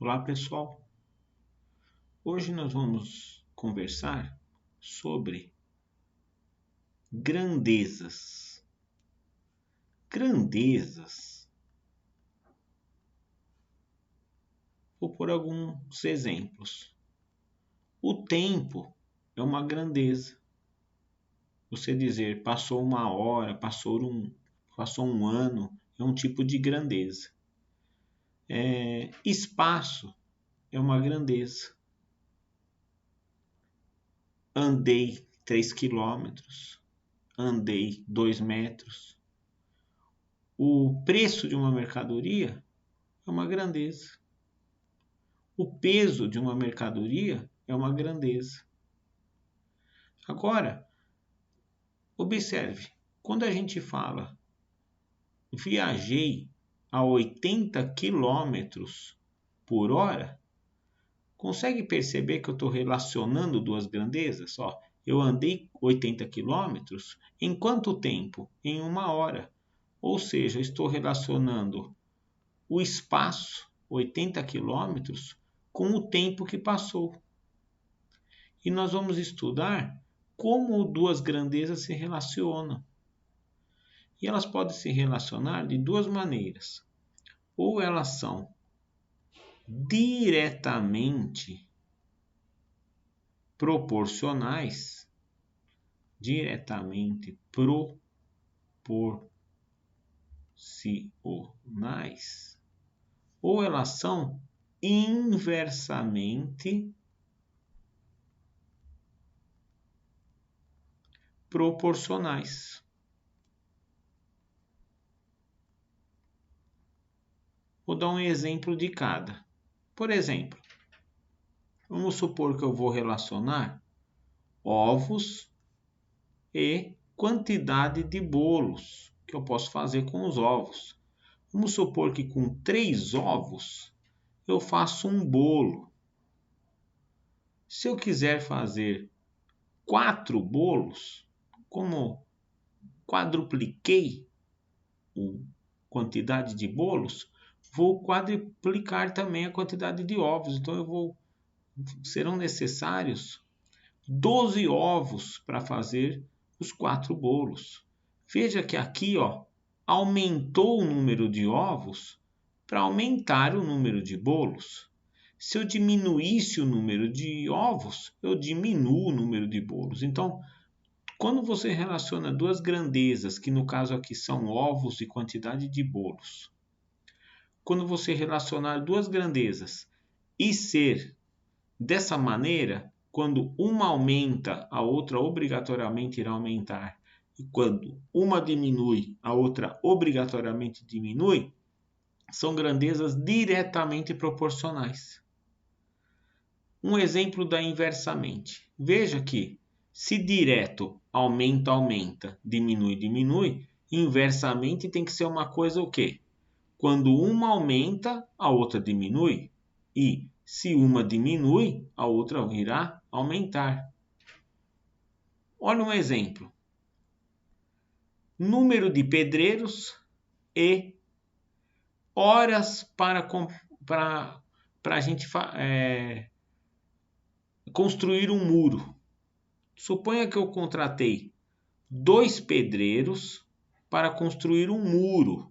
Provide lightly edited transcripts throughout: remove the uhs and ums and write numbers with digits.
Olá pessoal, hoje nós vamos conversar sobre grandezas. Grandezas. Vou por alguns exemplos. O tempo é uma grandeza. Você dizer passou uma hora, passou um ano, é um tipo de grandeza. Espaço é uma grandeza. Andei 3 quilômetros, andei 2 metros. O preço de uma mercadoria é uma grandeza. O peso de uma mercadoria é uma grandeza. Agora, observe, quando a gente fala viajei a 80 quilômetros por hora, consegue perceber que eu estou relacionando duas grandezas? Eu andei 80 quilômetros em quanto tempo? Em 1 hora. Ou seja, eu estou relacionando o espaço, 80 quilômetros, com o tempo que passou. E nós vamos estudar como duas grandezas se relacionam. E elas podem se relacionar de duas maneiras. Ou elas são diretamente proporcionais, ou elas são inversamente proporcionais. Vou dar um exemplo de cada. Por exemplo, vamos supor que eu vou relacionar ovos e quantidade de bolos que eu posso fazer com os ovos. Vamos supor que com 3 ovos eu faço um bolo. Se eu quiser fazer 4 bolos, como quadrupliquei a quantidade de bolos, vou quadruplicar também a quantidade de ovos. Então serão necessários 12 ovos para fazer os 4 bolos. Veja que aqui, aumentou o número de ovos para aumentar o número de bolos. Se eu diminuísse o número de ovos, eu diminuo o número de bolos. Então, quando você relaciona duas grandezas, que no caso aqui são ovos e quantidade de bolos, quando você relacionar duas grandezas e ser dessa maneira, quando uma aumenta, a outra obrigatoriamente irá aumentar. E quando uma diminui, a outra obrigatoriamente diminui, são grandezas diretamente proporcionais. Um exemplo da inversamente. Veja que se direto aumenta, diminui, inversamente tem que ser uma coisa o quê? Quando uma aumenta, a outra diminui. E se uma diminui, a outra irá aumentar. Olha um exemplo. Número de pedreiros e horas para a gente construir um muro. Suponha que eu contratei 2 pedreiros para construir um muro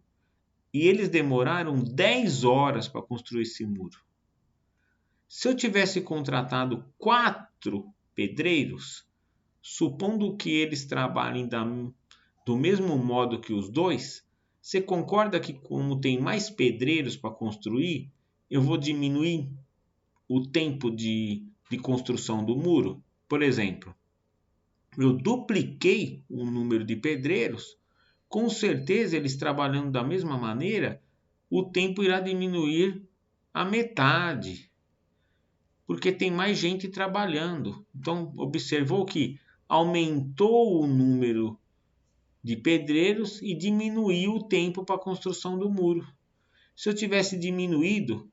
e eles demoraram 10 horas para construir esse muro. Se eu tivesse contratado 4 pedreiros, supondo que eles trabalhem do mesmo modo que os 2, você concorda que como tem mais pedreiros para construir, eu vou diminuir o tempo de construção do muro? Por exemplo, eu dupliquei o número de pedreiros, com certeza eles trabalhando da mesma maneira, o tempo irá diminuir a metade, porque tem mais gente trabalhando. Então, observou que aumentou o número de pedreiros e diminuiu o tempo para a construção do muro. Se eu tivesse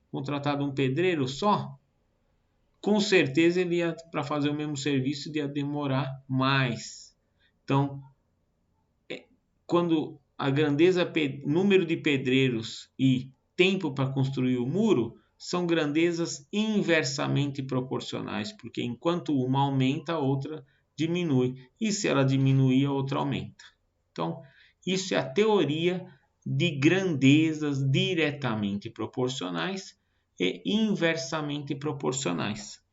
contratado um pedreiro só, com certeza ele ia, para fazer o mesmo serviço, ia demorar mais. Então, quando a grandeza, número de pedreiros e tempo para construir o muro são grandezas inversamente proporcionais, porque enquanto uma aumenta, a outra diminui. E se ela diminuir, a outra aumenta. Então, isso é a teoria de grandezas diretamente proporcionais e inversamente proporcionais.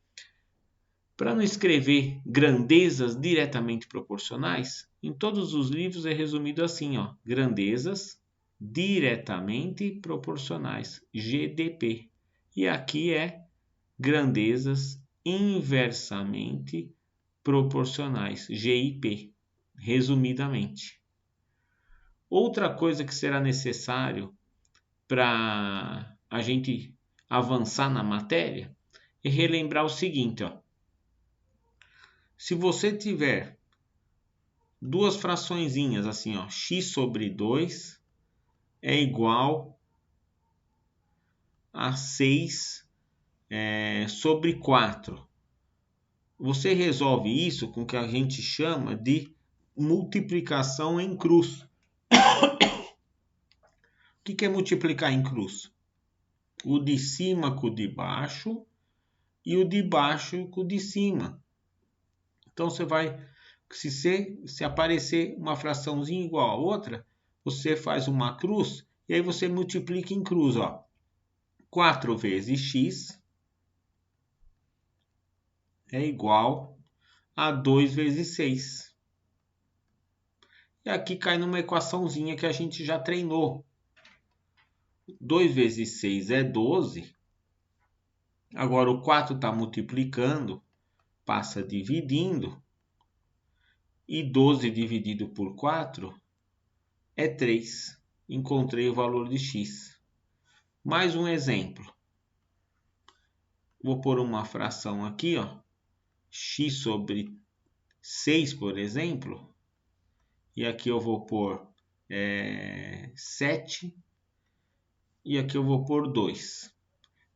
Para não escrever grandezas diretamente proporcionais, em todos os livros é resumido assim, ó, grandezas diretamente proporcionais, GDP. E aqui é grandezas inversamente proporcionais, GIP, resumidamente. Outra coisa que será necessário para a gente avançar na matéria é relembrar o seguinte, ó. Se você tiver duas fraçõezinhas assim, ó, x sobre 2 é igual a 6 sobre 4. Você resolve isso com o que a gente chama de multiplicação em cruz. O que é multiplicar em cruz? O de cima com o de baixo e o de baixo com o de cima. Então você vai, se aparecer uma fraçãozinha igual a outra, você faz uma cruz e aí você multiplica em cruz, ó. 4 vezes x é igual a 2 vezes 6. E aqui cai numa equaçãozinha que a gente já treinou. 2 vezes 6 é 12. Agora o 4 está multiplicando, passa dividindo. E 12 dividido por 4 é 3. Encontrei o valor de x. Mais um exemplo. Vou pôr uma fração aqui, ó, x sobre 6, por exemplo. E aqui eu vou pôr 7. E aqui eu vou pôr 2.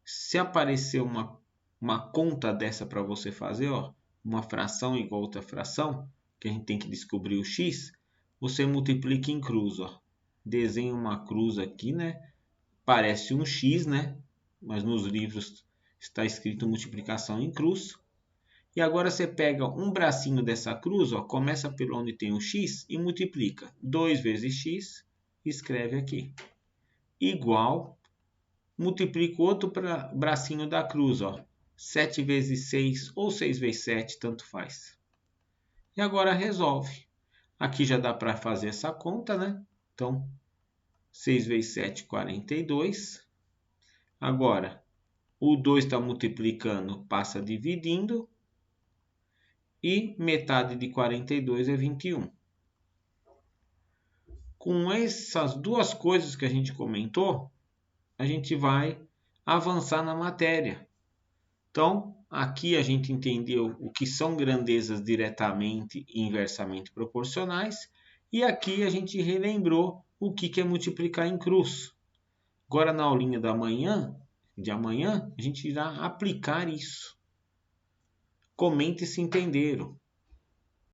Se aparecer uma conta dessa para você fazer, ó, uma fração igual a outra fração, que a gente tem que descobrir o x, você multiplica em cruz, ó. Desenha uma cruz aqui, né? Parece um x, né? Mas nos livros está escrito multiplicação em cruz. E agora você pega um bracinho dessa cruz, ó, começa pelo onde tem o x e multiplica. 2 vezes x, escreve aqui. Igual, multiplica o outro bracinho da cruz, ó. 7 vezes 6 ou 6 vezes 7, tanto faz. E agora resolve. Aqui já dá para fazer essa conta, né? Então, 6 vezes 7, 42. Agora, o 2 está multiplicando, passa dividindo. E metade de 42 é 21. Com essas duas coisas que a gente comentou, a gente vai avançar na matéria. Então, aqui a gente entendeu o que são grandezas diretamente e inversamente proporcionais. E aqui a gente relembrou o que é multiplicar em cruz. Agora, na aulinha de amanhã, a gente irá aplicar isso. Comente se entenderam.